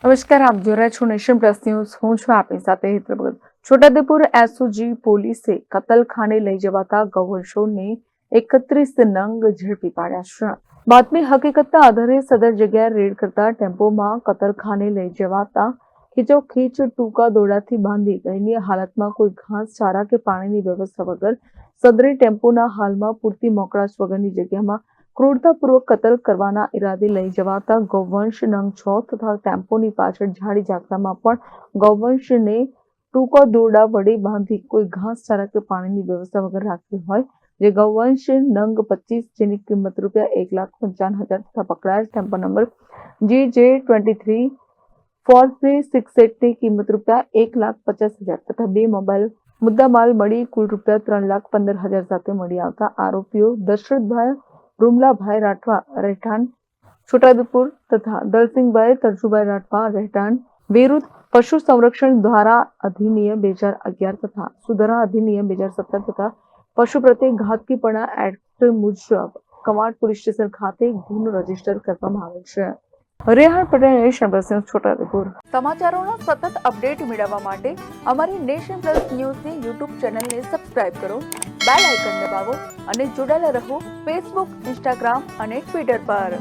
નમસ્કાર, આપ જોઈ રહ્યા છો નેશન પ્લસ ન્યૂઝ. હું છું આપની સાથે હેતલ ભગત. છોટાઉદેપુર એસઓજી પોલીસે કતલખાને લઈ જવાતા ગૌવંશોને 31 નંગ ઝડપી પાડ્યા છે. બાતમી હકીકતના આધારે સદર જગ્યાએ રેડ કરતા ટેમ્પોમાં કતલખાને લઈ જવાતા ખીચોખીચ ટૂંકા દોરડાથી બાંધી દયનીય હાલતમાં કોઈ ઘાસ ચારા કે પાણીની વ્યવસ્થા વગર સદરી ટેમ્પોના હાલમાં પૂરતી મોકળાશ વગરની જગ્યામાં ક્રૂરતાપૂર્વક કતલ કરવાના ઈરાદે લઈ જવાતા ગૌવંશ નંગ 6 તથા ટેમ્પોની પાછળ ઝાડી ઝાકડામાં પણ ગૌવંશને ટૂંકા દોરડા વડે બાંધી કોઈ ઘાસ ચારા કે પાણીની વ્યવસ્થા વગર રાખ્યું હોય, જે ગૌવંશ નંગ 25 જેની કિંમત ₹1,55,000 તથા પકડાયેલ ટેમ્પો નંબર GJ23 4368ની કિંમત ₹1,50,000 તથા 2 મોબાઈલ મુદ્દામાલ મળી કુલ ₹3,15,000 સાથે મળી આવતા આરોપીઓ દશરથભાઈ રૂમલાભાઈ રાઠવા રહેઠાણ છોટાઉદેપુર તથા દલસિંહભાઈ તરજુભાઈ રાઠવા રહેઠાણ વિરુદ્ધ પશુ સંરક્ષણ ધારા અધિનિયમ 2011 તથા સુધારા અધિનિયમ 2017 તથા પશુ પ્રત્યે ઘાતકીપણા એક્ટ મુજબ કવાંટ પોલીસ સ્ટેશન ખાતે ગુનો રજીસ્ટર કરવામાં આવેલ છે. Rehan Patel, Nation Plus News, Chhota Udepur. સમાચારોના સતત અપડેટ મેળવવા માટે અમારી નેશન પ્લસ ન્યૂઝની યુટ્યુબ ચેનલને સબસ્ક્રાઇબ કરો, બેલ આઇકન દબાવો અને જોડાયેલા રહો ફેસબુક, ઇન્સ્ટાગ્રામ અને ટ્વિટર પર.